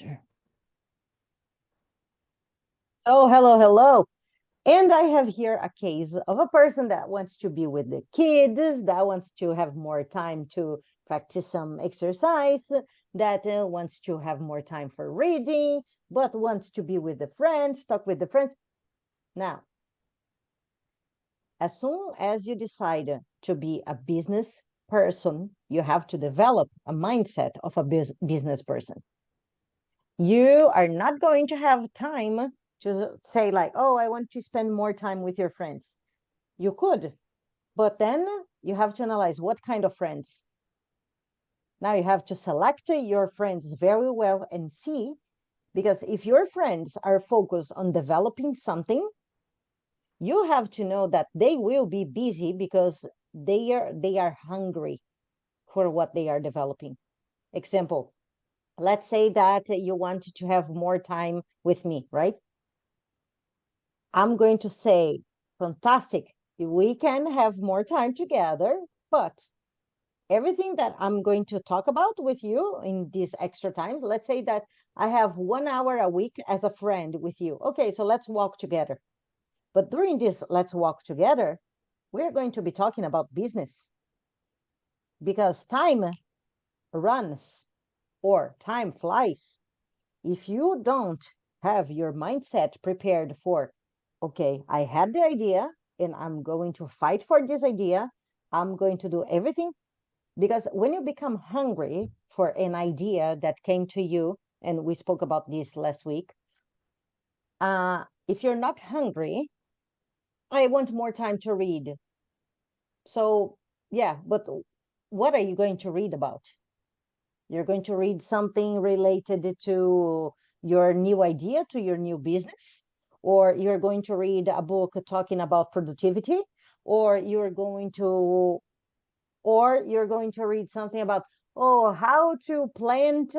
together. Oh, hello, hello. And I have here a case of a person that wants to be with the kids, that wants to have more time to practice some exercise, that wants to have more time for reading, but wants to be with the friends, talk with the friends. Now, as soon as you decide to be a business person, you have to develop a mindset of a business person. You are not going to have time to say like, oh, I want to spend more time with your friends. You could, but then you have to analyze what kind of friends. Now you have to select your friends very well and see, because if your friends are focused on developing something, you have to know that they will be busy because they are hungry for what they are developing. Example, let's say that you want to have more time with me, right? I'm going to say, fantastic, we can have more time together, but everything that I'm going to talk about with you in these extra times, let's say that I have 1 hour a week as a friend with you. Okay, so let's walk together. But during this let's walk together, we're going to be talking about business, because time runs or time flies. If you don't have your mindset prepared for, okay, I had the idea and I'm going to fight for this idea, I'm going to do everything. Because when you become hungry for an idea that came to you, and we spoke about this last week, if you're not hungry, I want more time to read. So, yeah, but what are you going to read about? You're going to read something related to your new idea, to your new business, or you're going to read a book talking about productivity, or you're going to read something about, oh, how to plant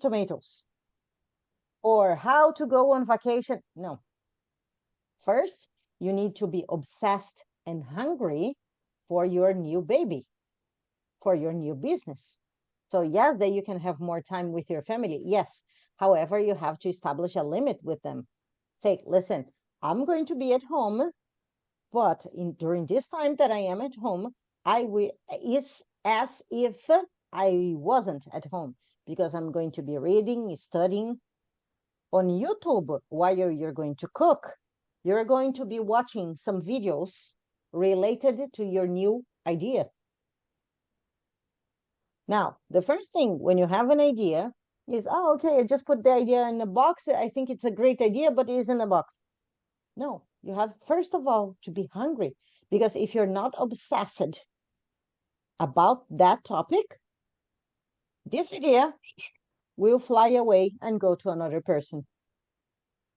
tomatoes, or how to go on vacation. No. First, you need to be obsessed and hungry for your new baby, for your new business. So yes, that you can have more time with your family. Yes. However, you have to establish a limit with them. Say, listen, I'm going to be at home, but during this time that I am at home, I will is as if I wasn't at home, because I'm going to be reading, studying on YouTube while you're going to cook. You're going to be watching some videos related to your new idea. Now, the first thing when you have an idea is, oh, okay, I just put the idea in a box. I think it's a great idea, but it is in a box. No, you have first of all to be hungry, because if you're not obsessed about that topic, this idea will fly away and go to another person.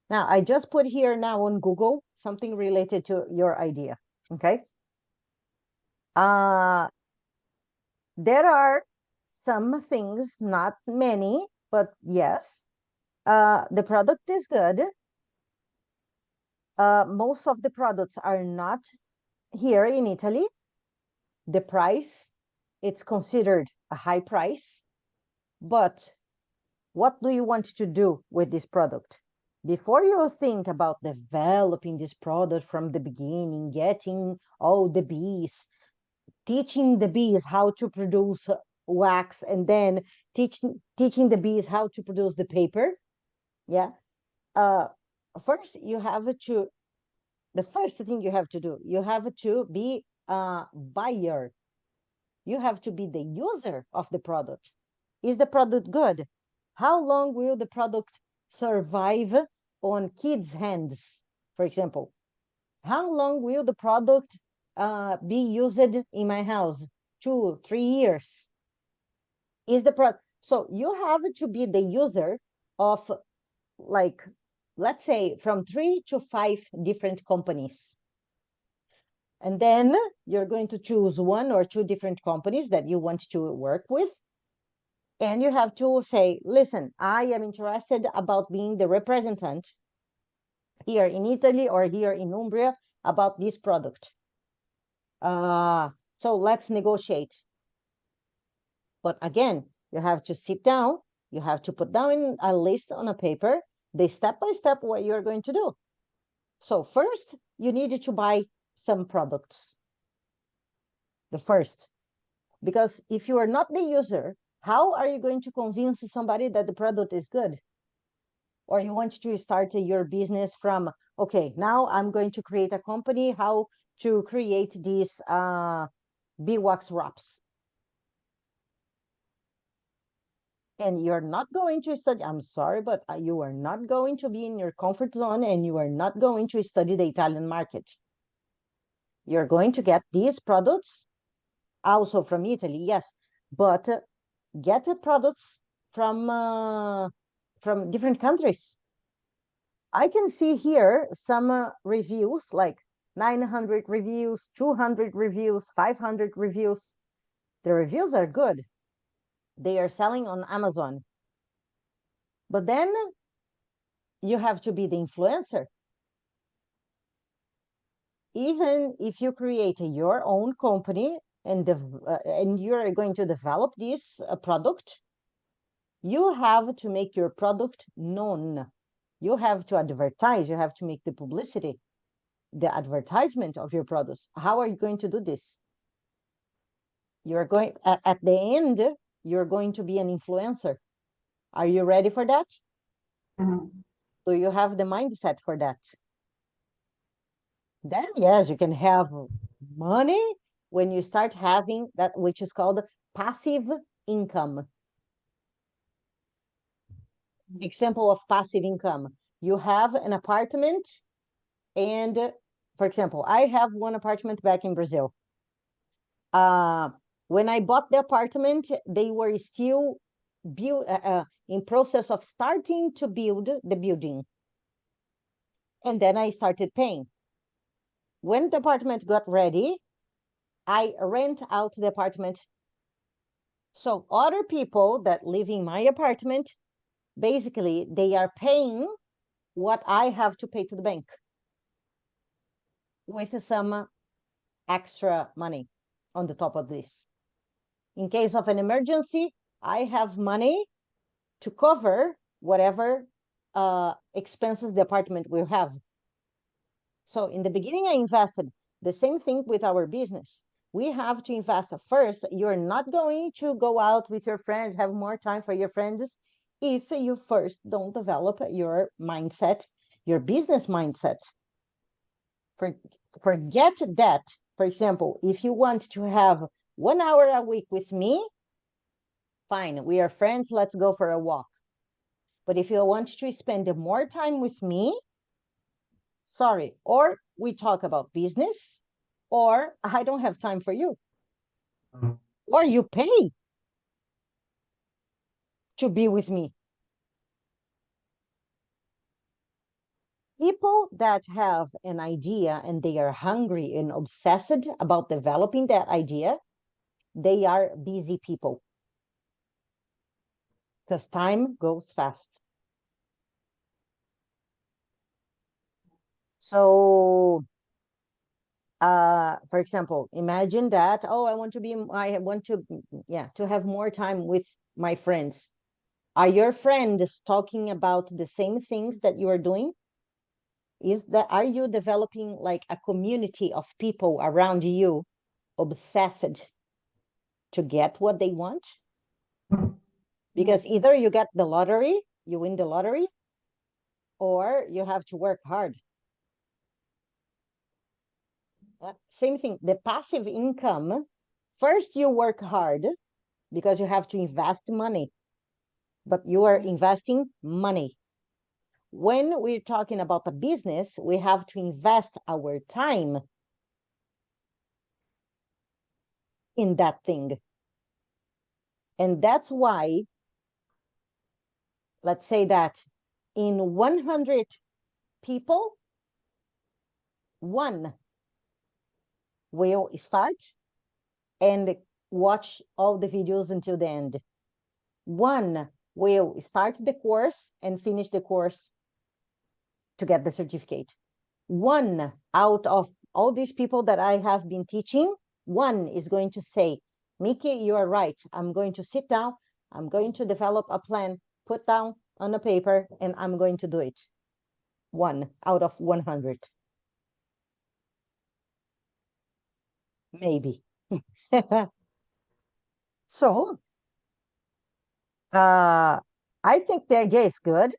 Now, I just put here now on Google something related to your idea. Okay. Uh, there are some things, not many, but yes. The product is good. Most of the products are not here in Italy. The price, it's considered a high price. But what do you want to do with this product? Before you think about developing this product from the beginning, getting all the bees, teaching the bees how to produce wax, and then teaching the bees how to produce the paper. Yeah. Uh, first, the first thing you have to do, you have to be a buyer. You have to be the user of the product. Is the product good? How long will the product survive on kids' hands, for example? How long will the product be used in my house? 2, 3 years. Is the product so you have to be the user of, like, let's say from 3 to 5 different companies. And then you're going to choose 1 or 2 different companies that you want to work with. And you have to say, listen, I am interested about being the representative here in Italy or here in Umbria about this product. So let's negotiate. But again, You have to sit down, you have to put down a list on a paper, the step by step what you're going to do. So first, you need to buy some products. The first, because if you are not the user, how are you going to convince somebody that the product is good? Or you want to start your business from, okay, now I'm going to create a company, how to create these beeswax wraps. And you're not going to study, I'm sorry, but you are not going to be in your comfort zone, and you are not going to study the Italian market. You're going to get these products also from Italy, yes, but get the products from different countries. I can see here some reviews, like 900 reviews, 200 reviews, 500 reviews. The reviews are good. They are selling on Amazon. But then you have to be the influencer. Even if you create your own company and you're going to develop this product, you have to make your product known. You have to advertise, you have to make the publicity, the advertisement of your products. How are you going to do this? You're going, at the end, you're going to be an influencer. Are you ready for that? Do you have the mindset for that? Then yes, you can have money when you start having that, which is called passive income. Example of passive income. You have an apartment, and for example, I have one apartment back in Brazil. When I bought the apartment, they were still in process of starting to build the building. And then I started paying. When the apartment got ready, I rent out the apartment. So other people that live in my apartment, basically, they are paying what I have to pay to the bank with some extra money on the top of this. In case of an emergency, I have money to cover whatever expenses the apartment will have. So in the beginning, I invested. The same thing with our business. We have to invest first. You're not going to go out with your friends, have more time for your friends, if you first don't develop your mindset, your business mindset. Forget that. For example, if you want to have 1 hour a week with me, fine, we are friends, let's go for a walk. But if you want to spend more time with me, sorry, or we talk about business, or I don't have time for you. Or you pay to be with me. People that have an idea and they are hungry and obsessed about developing that idea, they are busy people. Because time goes fast. So, for example, imagine that, oh, I want to have more time with my friends. Are your friends talking about the same things that you are doing? Are you developing like a community of people around you obsessed to get what they want? Because either you get the lottery, you win the lottery, or you have to work hard. Same thing, the passive income, first you work hard because you have to invest money, but you are investing money. When we're talking about a business, we have to invest our time in that thing. And that's why, let's say that in 100 people, one will start and watch all the videos until the end. One will start the course and finish the course to get the certificate. One out of all these people that I have been teaching, one is going to say, Miki, you are right. I'm going to sit down. I'm going to develop a plan, put down on a paper, and I'm going to do it. 1 out of 100. Maybe. So, I think the idea is good.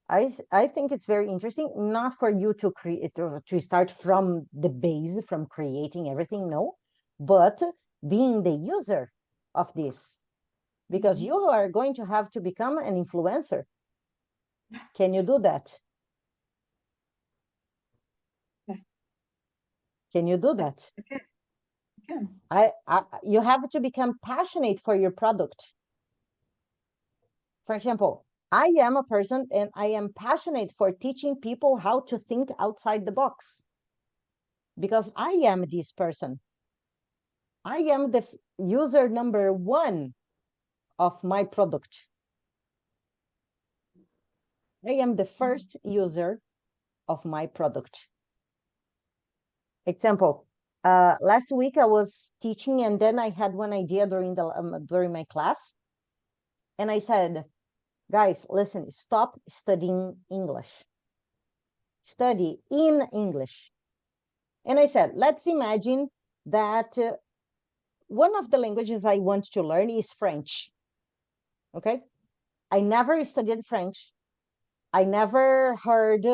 I think it's very interesting, not for you to create to start from the base, from creating everything, no, but being the user of this, because you are going to have to become an influencer. Can you do that? Can you do that? You have to become passionate for your product. For example, I am a person and I am passionate for teaching people how to think outside the box because I am this person. I am the user number 1 of my product. I am the first user of my product. Example, last week I was teaching and then I had one idea during my class. And I said, guys, listen, stop studying English. Study in English. And I said, let's imagine that one of the languages I want to learn is French. Okay? I never studied French. I never heard,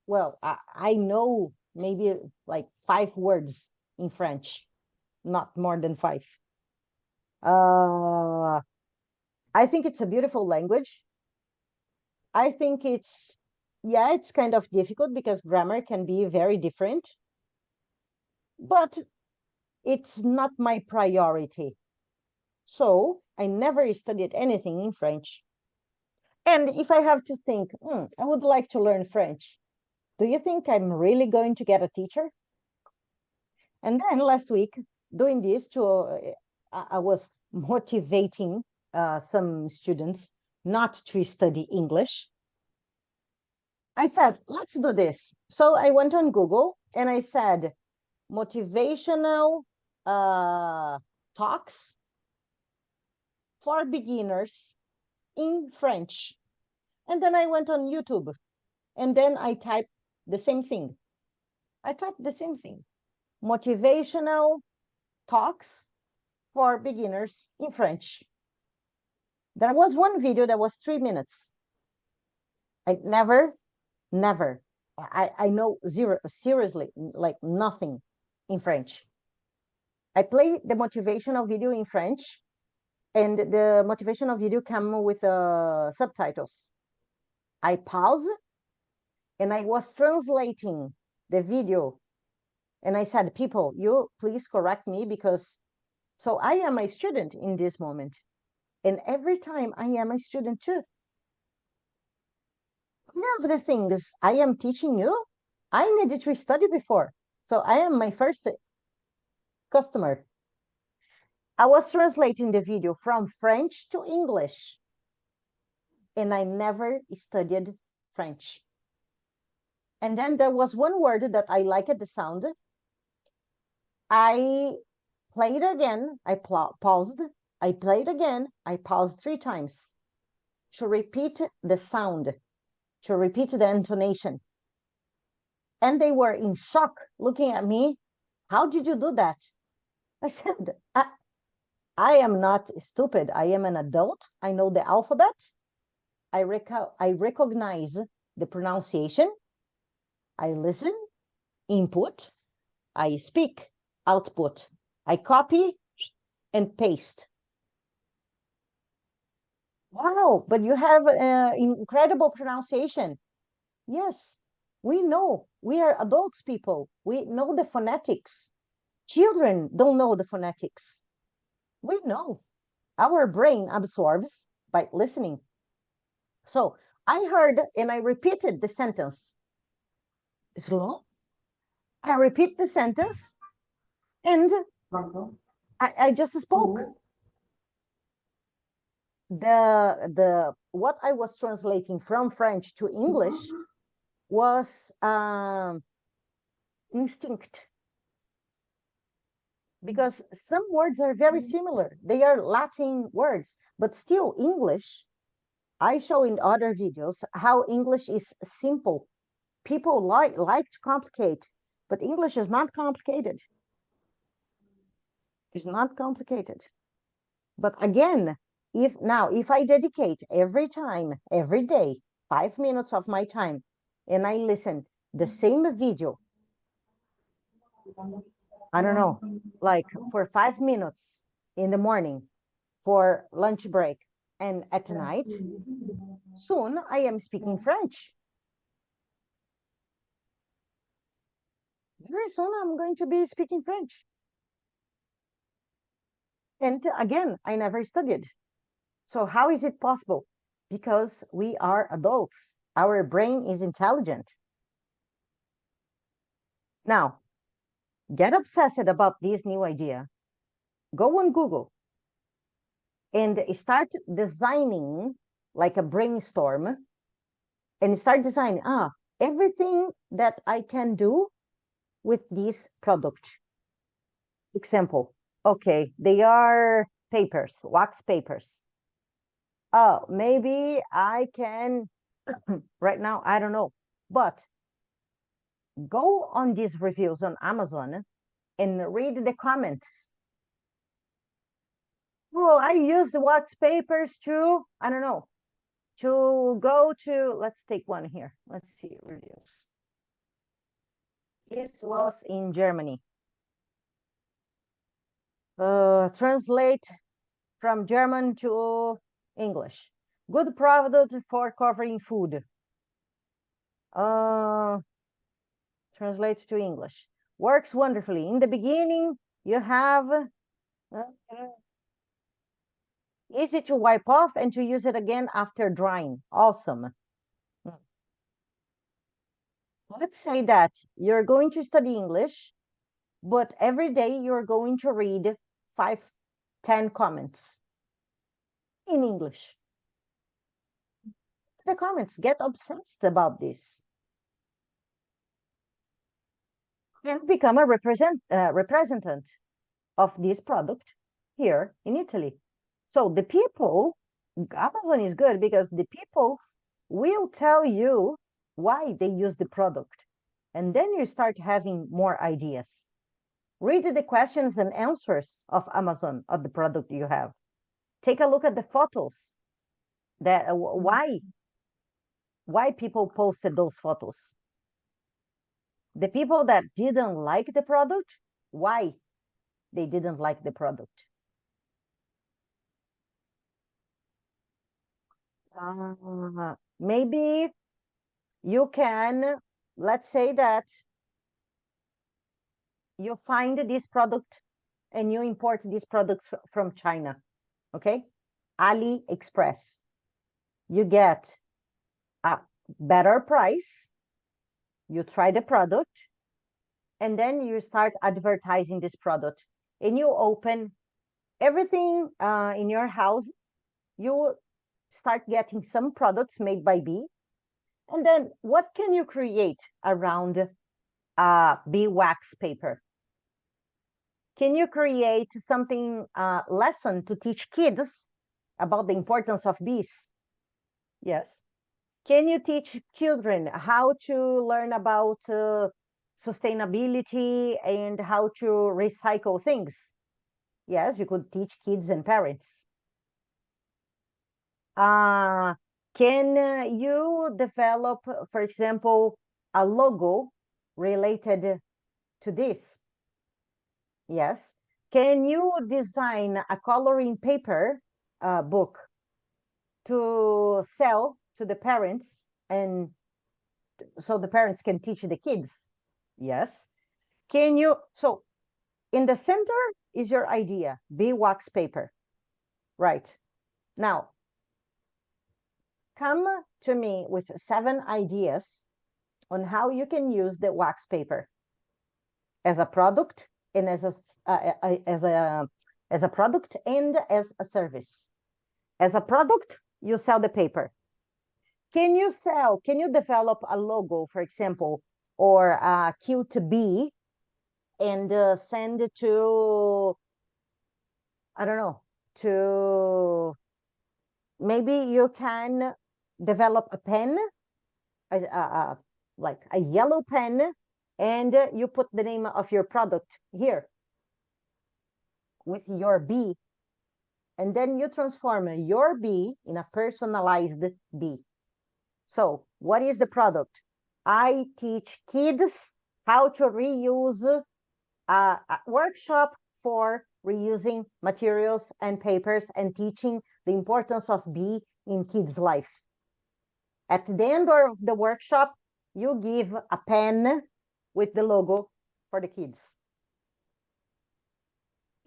well, I know maybe like 5 words in French, not more than 5. I think it's a beautiful language. I think it's kind of difficult because grammar can be very different, but it's not my priority. So I never studied anything in French. And if I have to think, I would like to learn French, do you think I'm really going to get a teacher? And then last week, doing this I was motivating some students not to study English. I said, let's do this. So I went on Google and I said, motivational talks for beginners in French. And then I went on YouTube and then I typed the same thing. Motivational talks for beginners in French. There was one video that was 3 minutes. I never, I know zero, seriously, like nothing in French. I play the motivational video in French and the motivational video come with subtitles. I pause and I was translating the video and I said, people, you please correct me because, so I am a student in this moment. And every time I am a student too. One of the things I am teaching you, I needed to study before. So I am my first customer. I was translating the video from French to English. And I never studied French. And then there was one word that I liked the sound. I played again. I paused. I played again. I paused 3 times to repeat the sound, to repeat the intonation. And they were in shock looking at me. How did you do that? I said, I am not stupid. I am an adult. I know the alphabet. I recognize the pronunciation. I listen, input. I speak, output. I copy and paste. Wow, but you have incredible pronunciation. Yes, we know. We are adults people. We know the phonetics. Children don't know the phonetics. We know. Our brain absorbs by listening. So I heard and I repeated the sentence. Slow. I repeat the sentence and I just spoke. What I was translating from French to English was instinct. because some words are very similar. They are Latin words, but still English. I show in other videos how English is simple. People like to complicate, but English is not complicated. It's not complicated. But again, if I dedicate every time, every day, 5 minutes of my time, and I listen the same video, I don't know, like for 5 minutes in the morning for lunch break and at night, soon I am speaking French. Very soon I'm going to be speaking French. And again, I never studied. So how is it possible? Because we are adults. Our brain is intelligent. Now, get obsessed about this new idea. Go on Google and start designing like a brainstorm and start designing everything that I can do with this product. Example, okay, they are papers, wax papers. Oh, maybe I can, right now, I don't know, but go on these reviews on Amazon and read the comments. Well, I use the wax papers to, I don't know, to go to, let's take one here. Let's see, reviews. This was in Germany. Translate from German to English. Good product for covering food. Translate to English. Works wonderfully. In the beginning, you have easy to wipe off and to use it again after drying. Awesome. Let's say that you're going to study English, but every day you're going to read 5, 10 comments in English. The comments, get obsessed about this. And become a representative of this product here in Italy. So the people, Amazon is good because the people will tell you why they use the product. And then you start having more ideas. Read the questions and answers of Amazon of the product you have. Take a look at the photos. That why people posted those photos. The people that didn't like the product, why they didn't like the product. Maybe you can, let's say that you find this product and you import this product from China, okay? AliExpress. You get a better price, you try the product, and then you start advertising this product. And you open everything in your house, you start getting some products made by bee. And then what can you create around bee wax paper? Can you create something lesson to teach kids about the importance of bees? Yes. Can you teach children how to learn about sustainability and how to recycle things? Yes, you could teach kids and parents. Can you develop, for example, a logo related to this? Yes. Can you design a coloring paper book to sell to the parents and so the parents can teach the kids? Yes. Can you, so in the center is your idea, bee wax paper, right? Now, come to me with 7 ideas on how you can use the wax paper as a product and as a product and as a service. As a product, you sell the paper. Can you develop a logo, for example, or a cute bee and send to, I don't know, to, maybe you can develop a pen, like a yellow pen, and you put the name of your product here with your bee, and then you transform your bee in a personalized bee. So what is the product? I teach kids how to reuse, a workshop for reusing materials and papers and teaching the importance of bee in kids' life. At the end of the workshop, you give a pen with the logo for the kids.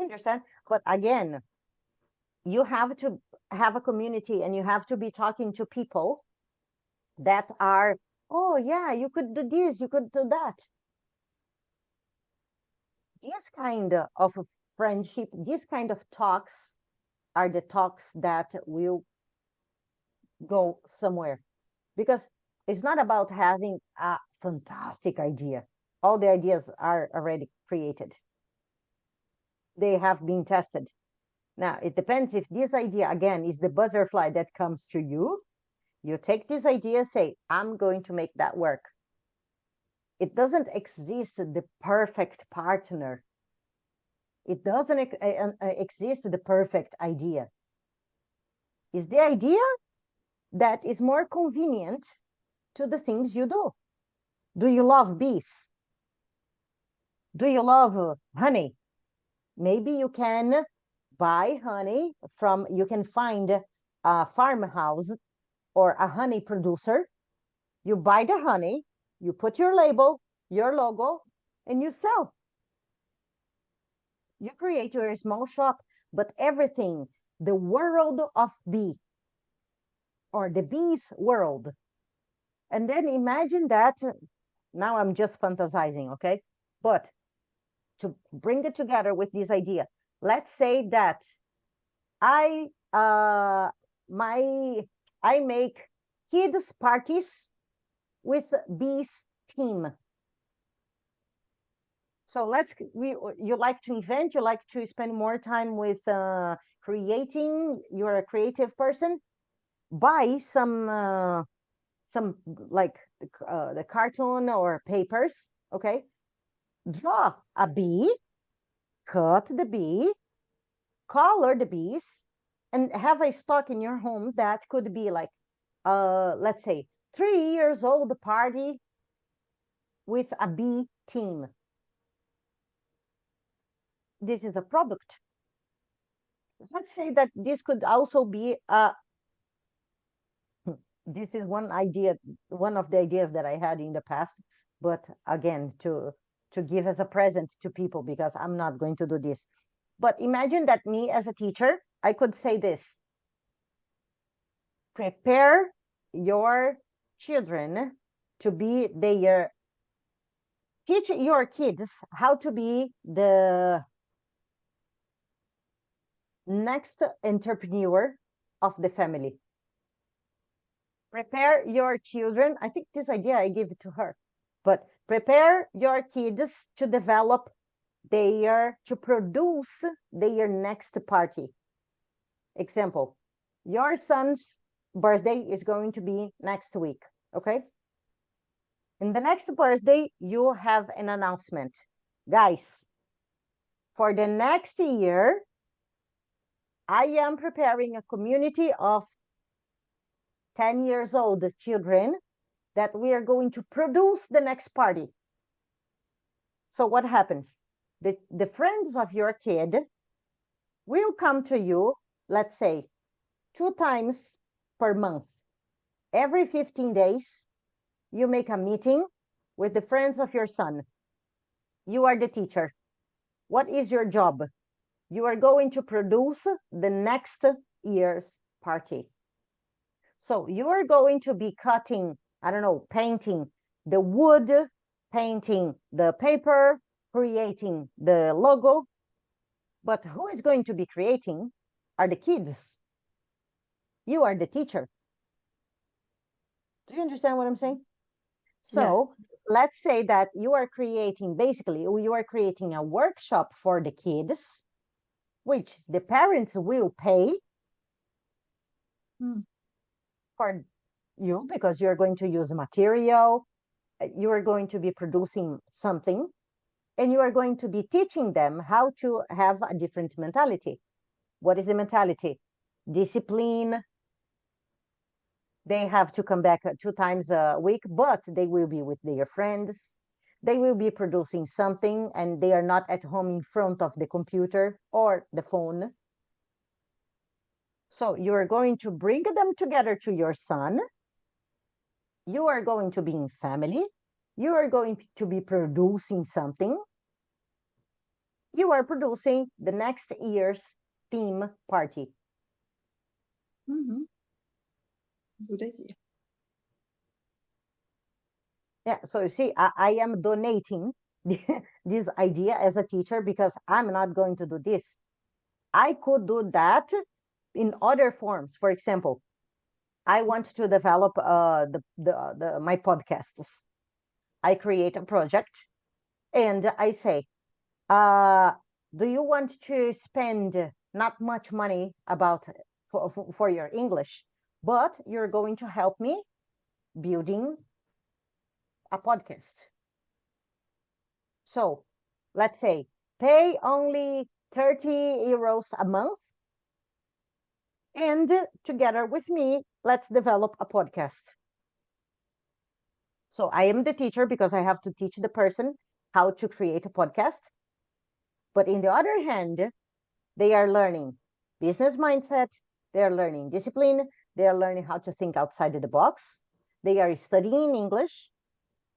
Understand? But again, you have to have a community, and you have to be talking to people that are, oh yeah, you could do this, you could do that. This kind of friendship, this kind of talks are the talks that will go somewhere, because it's not about having a fantastic idea. All the ideas are already created, they have been tested. Now it depends if this idea again is the butterfly that comes to you. You take this idea, say, I'm going to make that work. It doesn't exist the perfect partner. It doesn't exist the perfect idea. It's the idea that is more convenient to the things you do. Do you love bees? Do you love honey? Maybe you can buy honey from, you can find a farmhouse or a honey producer. You buy the honey, you put your label, your logo, and you sell. You create your small shop, but everything, the world of bee, or the bees world. And then imagine that, now I'm just fantasizing, okay? But to bring it together with this idea, let's say that I my I make kids parties with bees team. So you like to invent, you like to spend more time with creating, you're a creative person, buy some like the cartoon or papers, okay? Draw a bee, cut the bee, color the bees, and have a stock in your home that could be like, let's say 3 years old party with a bee team. This is a product. Let's say that this could also be a, this is one idea, one of the ideas that I had in the past, but again, to give as a present to people, because I'm not going to do this. But imagine that me as a teacher, I could say this: prepare your children to be their, teach your kids how to be the next entrepreneur of the family. Prepare your children. I think this idea I gave it to her, but prepare your kids to develop to produce their next party. Example, your son's birthday is going to be next week, okay? In the next birthday, you have an announcement. Guys, for the next year, I am preparing a community of 10 years old children that we are going to produce the next party. So what happens? The friends of your kid will come to you, let's say, 2 times per month. Every 15 days, you make a meeting with the friends of your son. You are the teacher. What is your job? You are going to produce the next year's party. So you are going to be cutting, I don't know, painting the wood, painting the paper, creating the logo. But who is going to be creating are the kids. You are the teacher. Do you understand what I'm saying? Yeah. So let's say that you are creating, basically, you are creating a workshop for the kids, which the parents will pay Mm. for you because you're going to use material, you are going to be producing something, and you are going to be teaching them how to have a different mentality. What is the mentality? Discipline. They have to come back 2 times a week, but they will be with their friends. They will be producing something and they are not at home in front of the computer or the phone. So you're going to bring them together to your son. You are going to be in family. You are going to be producing something. You are producing the next year's theme party. Hmm. Good idea. Yeah, so you see, I am donating this idea as a teacher because I'm not going to do this. I could do that in other forms. For example, I want to develop my podcasts. I create a project and I say, uh, do you want to spend not much money about for your English, but you're going to help me building a podcast. So let's say pay only 30 euros a month. And together with me, let's develop a podcast. So I am the teacher because I have to teach the person how to create a podcast. But in the other hand, they are learning business mindset, they are learning discipline, they are learning how to think outside of the box. They are studying English,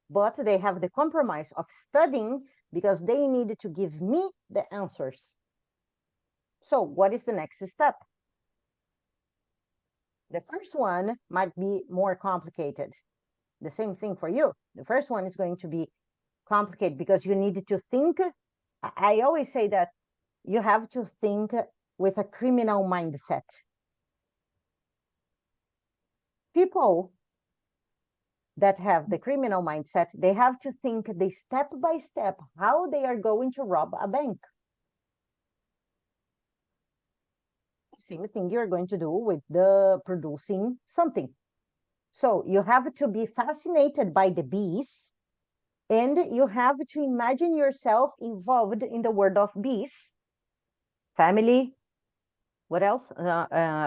but they have the compromise of studying because they needed to give me the answers. So, what is the next step? The first one might be more complicated. The same thing for you. The first one is going to be complicated because you need to think. I always say that you have to think with a criminal mindset. People that have the criminal mindset, they have to think the step by step how they are going to rob a bank. Same thing you're going to do with the producing something. So you have to be fascinated by the bees and you have to imagine yourself involved in the world of bees, family, what else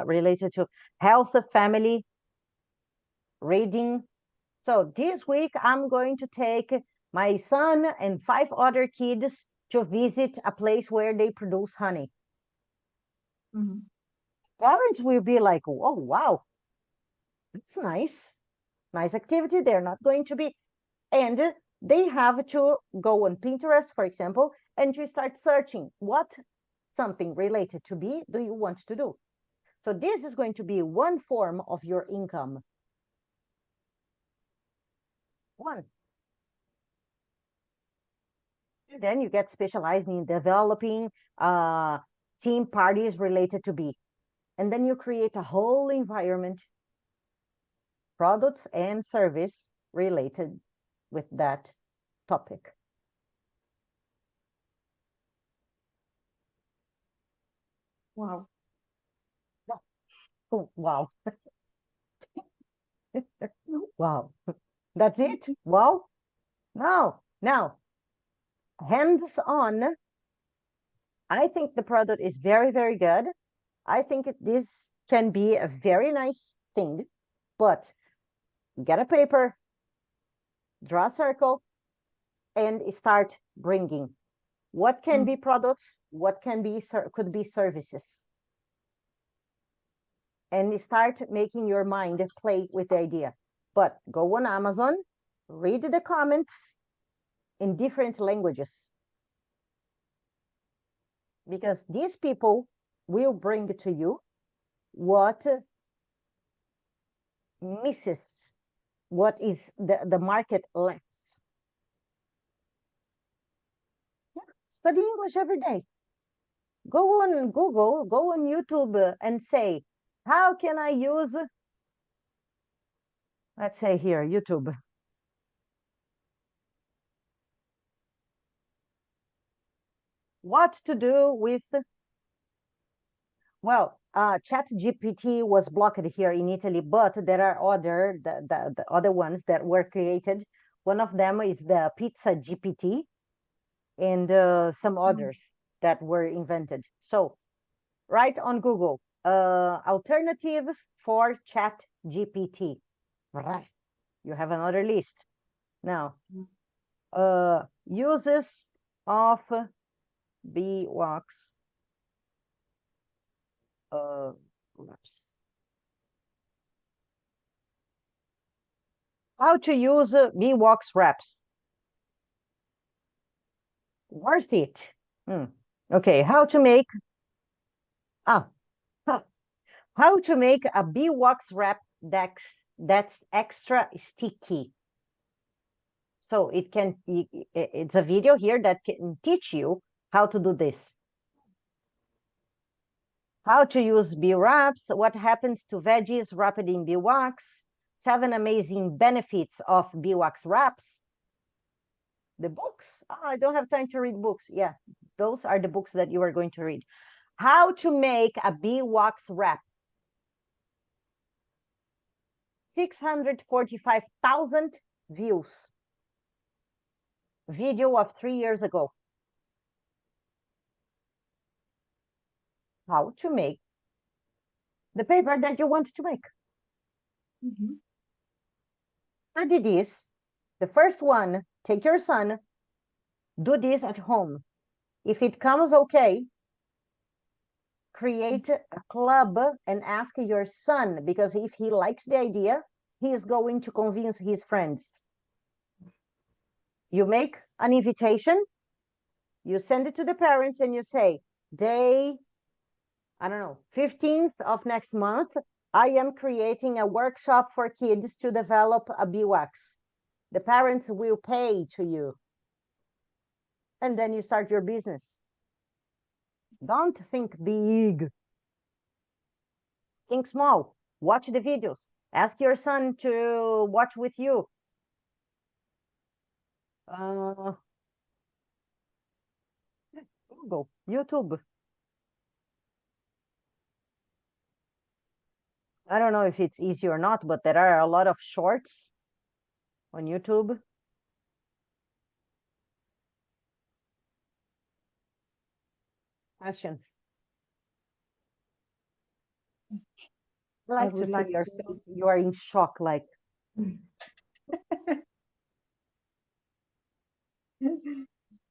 related to health, family, reading. So this week I'm going to take my son and 5 other kids to visit a place where they produce honey. Hmm. Parents will be like, oh, wow, it's nice. Nice activity. They're not going to be, and they have to go on Pinterest, for example, and to start searching what something related to bee do you want to do. So this is going to be one form of your income. One. Then you get specialized in developing team parties related to bee. And then you create a whole environment, products and service related with that topic. Wow. Oh, wow. Wow. That's it? Wow. Now, hands on. I think the product is very, very good. I think this can be a very nice thing, but get a paper, draw a circle, and start bringing what can Mm. be products, what can be could be services, and start making your mind play with the idea. But go on Amazon, read the comments in different languages because these people will bring to you what misses, what is the market lacks. Yeah. Study English every day. Go on Google, go on YouTube and say, how can I use, let's say here, YouTube. what to do with, well, ChatGPT was blocked here in Italy, but there are the other ones that were created. One of them is the Pizza GPT, and some others that were invented. So write on Google, alternatives for ChatGPT. Right. You have another list. Now, uses of Beeswax wraps. How to use Beeswax wraps. Worth it. Okay, how to make how to make a beeswax wrap that's extra sticky. So it's a video here that can teach you how to do this. How to use bee wraps, what happens to veggies wrapped in beeswax, 7 amazing benefits of beeswax wraps. The books? Oh, I don't have time to read books. Yeah, those are the books that you are going to read. How to make a beeswax wrap. 645,000 views. Video of 3 years ago. How to make the paper that you want to make. And it is the first one. Take your son, do this at home. If it comes okay, create a club and ask your son, because if he likes the idea, he is going to convince his friends. You make an invitation, you send it to the parents, and you say, day, I don't know, 15th of next month, I am creating a workshop for kids to develop a beeswax. The parents will pay to you. And then you start your business. Don't think big. Think small. Watch the videos. Ask your son to watch with you. Google, YouTube. I don't know if it's easy or not, but there are a lot of shorts on YouTube. Questions? I like to see your face. You are in shock, like.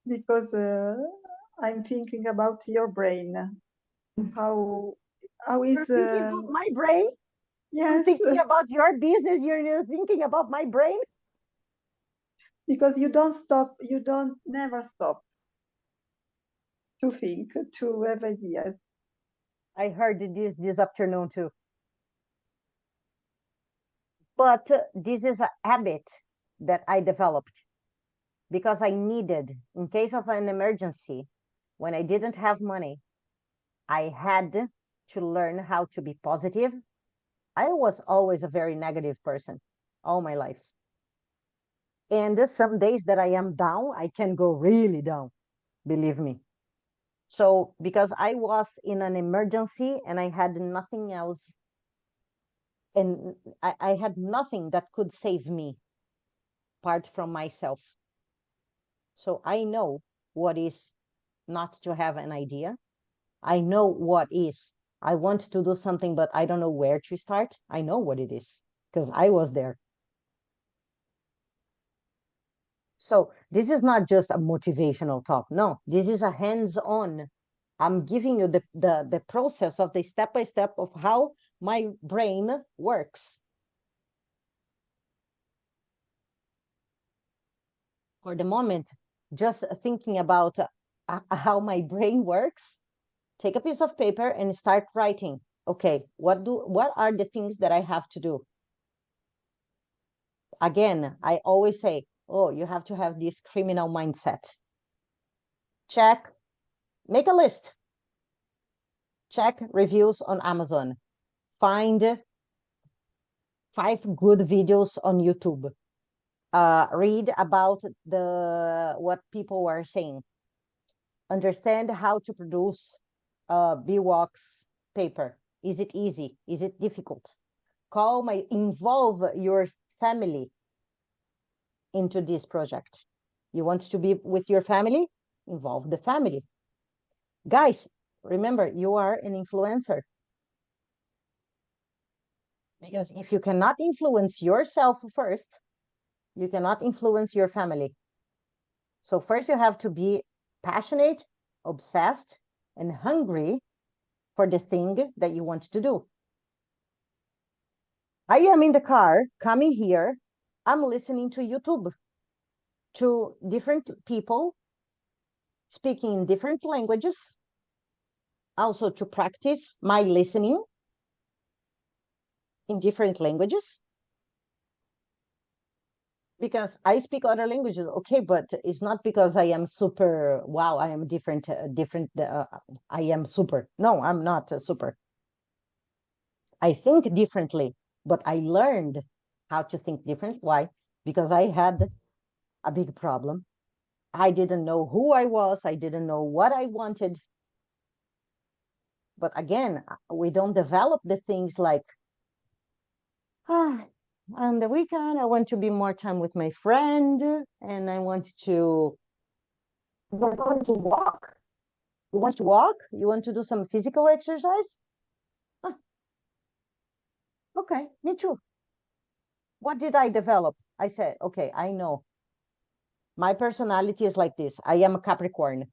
Because I'm thinking about your brain. How is You're thinking about my brain? I'm yes, thinking about your business. You're thinking about my brain? because you don't stop, you don't never stop to think, to have ideas. I heard this afternoon too. But this is a habit that I developed because I needed, in case of an emergency, when I didn't have money, I had to learn how to be positive. I was always a very negative person all my life. And some days that I am down, I can go really down, believe me. So, because I was in an emergency and I had nothing else, and I had nothing that could save me apart from myself. So I know what is not to have an idea. I know what is I want to do something, but I don't know where to start. I know what it is because I was there. So this is not just a motivational talk. No, this is a hands-on. I'm giving you the process of the step-by-step of how my brain works. For the moment, just thinking about how my brain works, take a piece of paper and start writing. Okay, what are the things that I have to do? Again, I always say, oh, you have to have this criminal mindset. Check, make a list. Check reviews on Amazon. Find 5 good videos on YouTube. Read about what people are saying. understand how to produce beeswax paper. Is it easy? Is it difficult? Involve your family into this project. You want to be with your family? Involve the family. Guys, remember, you are an influencer. Because if you cannot influence yourself first, you cannot influence your family. So first you have to be passionate, obsessed, and hungry for the thing that you want to do. I am in the car coming here. I'm listening to YouTube to different people speaking in different languages, also to practice my listening in different languages. Because I speak other languages, okay, but it's not because I am super, wow, I am different, I am super. No, I'm not super. I think differently, but I learned how to think different. Why? Because I had a big problem. I didn't know who I was. I didn't know what I wanted. But again, we don't develop the things like, on the weekend, I want to be more time with my friend, and I want to, we're going to walk. You want to walk? You want to do some physical exercise? Huh. Okay, me too. What did I develop? I said, okay, I know. My personality is like this. I am a Capricorn.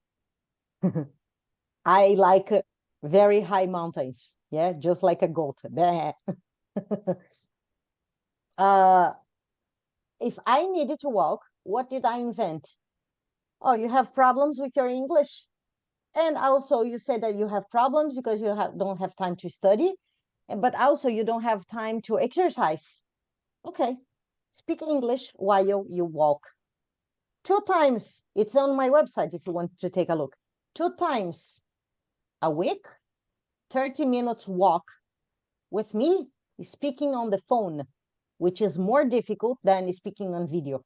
I like very high mountains. Yeah, just like a goat. uh, if I needed to walk, what did I invent? Oh, you have problems with your English? And also you said that you have problems because don't have time to study, but also you don't have time to exercise. Okay, speak English while you walk. 2 times, it's on my website if you want to take a look. 2 times a week, 30 minutes walk with me speaking on the phone, which is more difficult than speaking on video.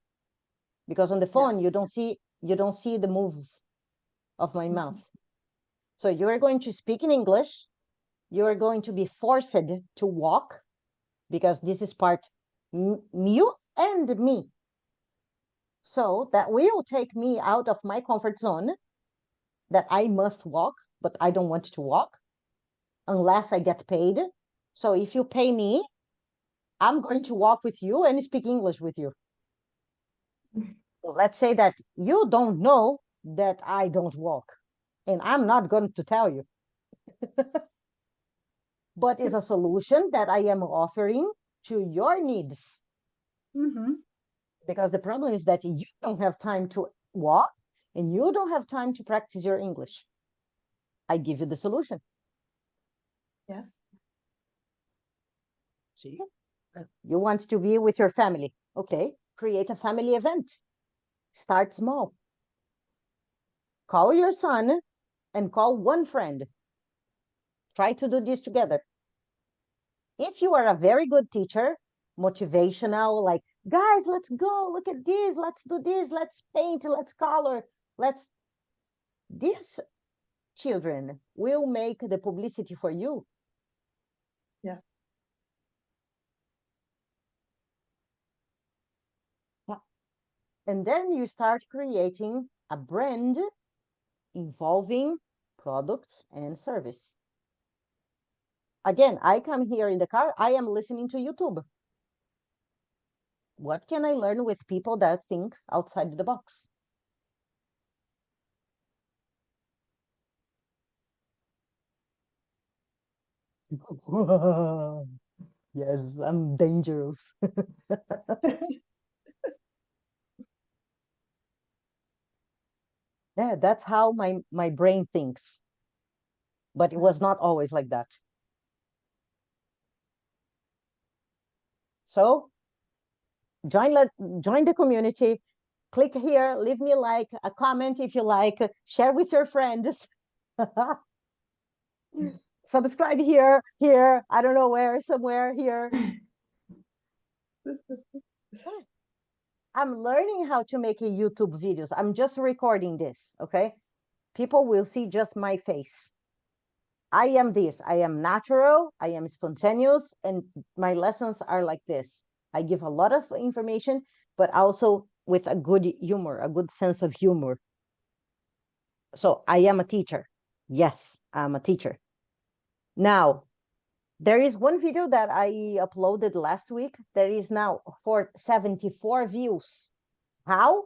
Because on the phone, you don't see the moves of my mouth. So you're going to speak in English. You're going to be forced to walk because this is part you and me. So that will take me out of my comfort zone that I must walk, but I don't want to walk unless I get paid. So if you pay me, I'm going to walk with you and speak English with you. Let's say that you don't know that I don't walk, and I'm not going to tell you. But it's a solution that I am offering to your needs. Because the problem is that you don't have time to walk and you don't have time to practice your English. I give you the solution. Yes. See? You want to be with your family. Okay, create a family event. Start small. Call your son and call one friend. Try to do this together. If you are a very good teacher, motivational, like, guys, let's go, look at this, let's do this, let's paint, let's color, these children will make the publicity for you. Yeah. And then you start creating a brand involving products and service. Again, I come here in the car, I am listening to YouTube. What can I learn with people that think outside the box? Yes, I'm dangerous. Yeah, that's how my brain thinks. But it was not always like that. So join the community. Click here, leave me like a comment if you like, share with your friends. Subscribe here, I don't know where, somewhere here. I'm learning how to make a YouTube videos. I'm just recording this, okay? People will see just my face. I am this. I am natural. I am spontaneous, and my lessons are like this. I give a lot of information, but also with a good humor, a good sense of humor. So I am a teacher. Yes, I'm a teacher. Now, there is one video that I uploaded last week. There is now for 74 views. How?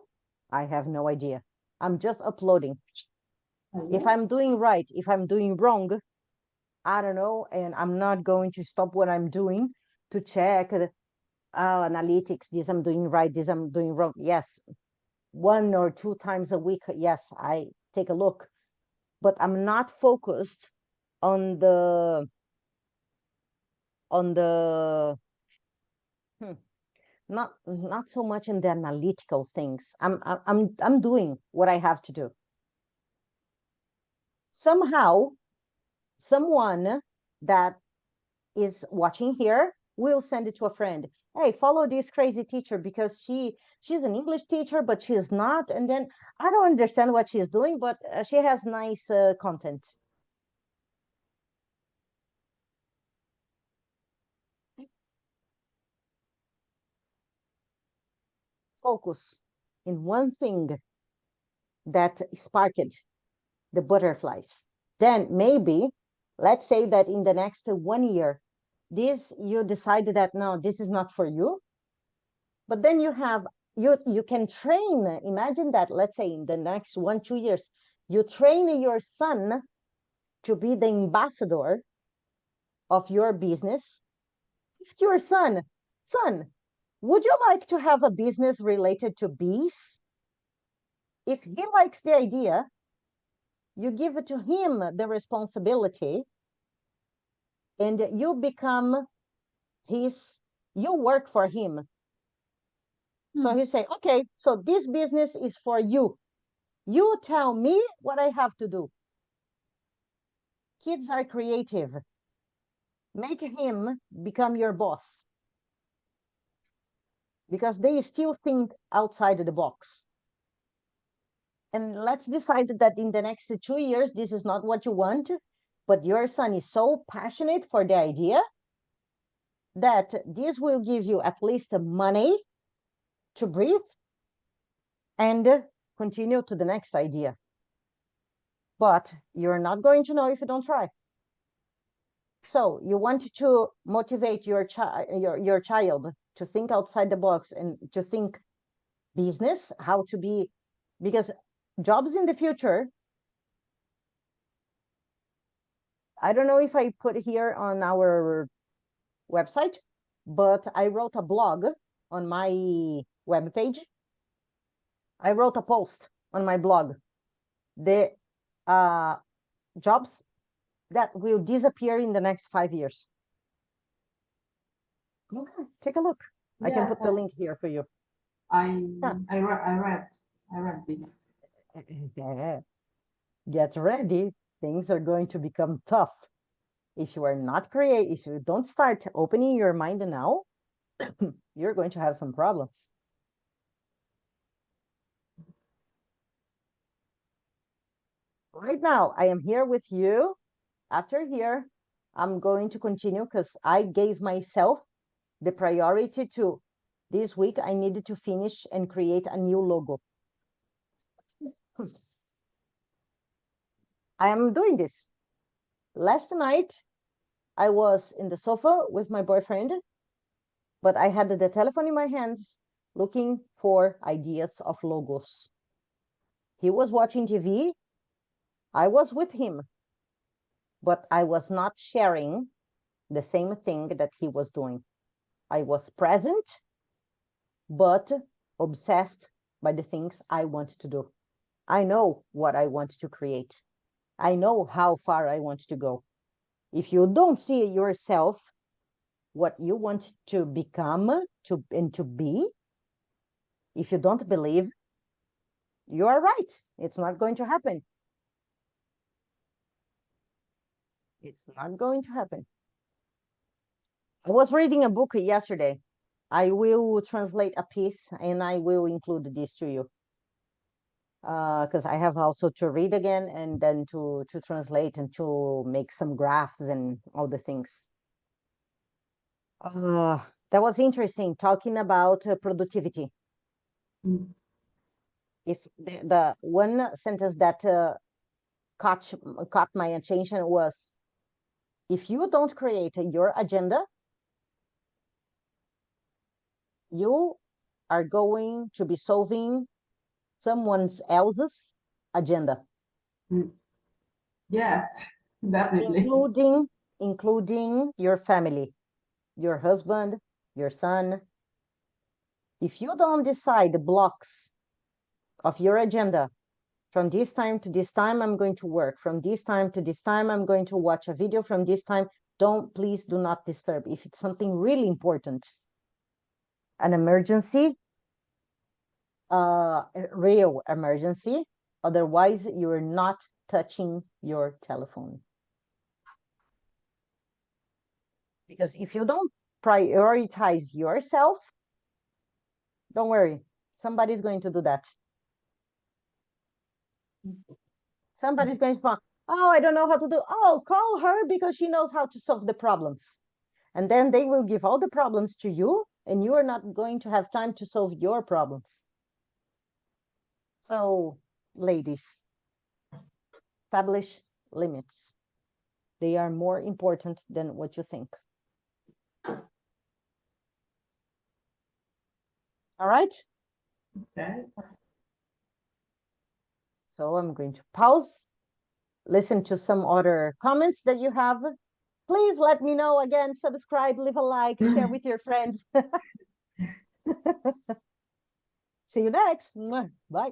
I have no idea. I'm just uploading. If I'm doing right, if I'm doing wrong, I don't know, and I'm not going to stop what I'm doing to check analytics. This I'm doing right, this I'm doing wrong. Yes, 1 or 2 times a week. Yes, I take a look, but I'm not focused on the hmm, not so much in the analytical things. I'm doing what I have to do. Somehow, someone that is watching here will send it to a friend. Hey, follow this crazy teacher because she's an English teacher, but she's not. And then I don't understand what she's doing, but she has nice content. Focus in one thing that sparked the butterflies. Then maybe, let's say that in the next 1 year, this you decided that no, this is not for you. But then you can train. Imagine that, let's say in the next 1 2 years, you train your son to be the ambassador of your business. Ask your son, would you like to have a business related to bees? If he likes the idea, you give it to him the responsibility, and you become you work for him. So he say, okay, so this business is for you. You tell me what I have to do. Kids are creative. Make him become your boss because they still think outside of the box. And let's decide that in the next 2 years, this is not what you want, but your son is so passionate for the idea that this will give you at least money to breathe and continue to the next idea. But you're not going to know if you don't try. So you want to motivate your child to think outside the box and to think business, how to be, because jobs in the future, I don't know if I put here on our website, but I wrote a blog on my webpage. I wrote a post on my blog. The jobs that will disappear in the next 5 years. Okay, take a look. I can put the link here for you. I read this. Get ready. Things are going to become tough. If you are not creative, if you don't start opening your mind now, you're going to have some problems. Right now, I am here with you. After here, I'm going to continue because I gave myself the priority to this week. I needed to finish and create a new logo. I am doing this. Last night, I was in the sofa with my boyfriend, but I had the telephone in my hands looking for ideas of logos. He was watching TV. I was with him, but I was not sharing the same thing that he was doing. I was present, but obsessed by the things I want to do. I know what I want to create. I know how far I want to go. If you don't see yourself, what you want to become and to be, if you don't believe, you are right. It's not going to happen. It's not going to happen. I was reading a book yesterday. I will translate a piece and I will include this to you. because I have also to read again and then to translate and to make some graphs and all the things. That was interesting talking about productivity. Mm. If the one sentence that caught my attention was, if you don't create your agenda, you are going to be solving someone else's agenda, Yes, definitely. including your family, your husband, your son. If you don't decide the blocks of your agenda, from this time to this time I'm going to work, from this time to this time I'm going to watch a video, from this time, please do not disturb. If it's something really important, an emergency, a real emergency, otherwise you're not touching your telephone. Because if you don't prioritize yourself, don't worry, somebody's going to do that. Somebody's going to find, oh, I don't know how to do. Oh, call her because she knows how to solve the problems. And then they will give all the problems to you, and you are not going to have time to solve your problems. So, ladies, establish limits. They are more important than what you think. All right? Okay. So I'm going to pause, listen to some other comments that you have. Please let me know again, subscribe, leave a like, share with your friends. See you next. Bye.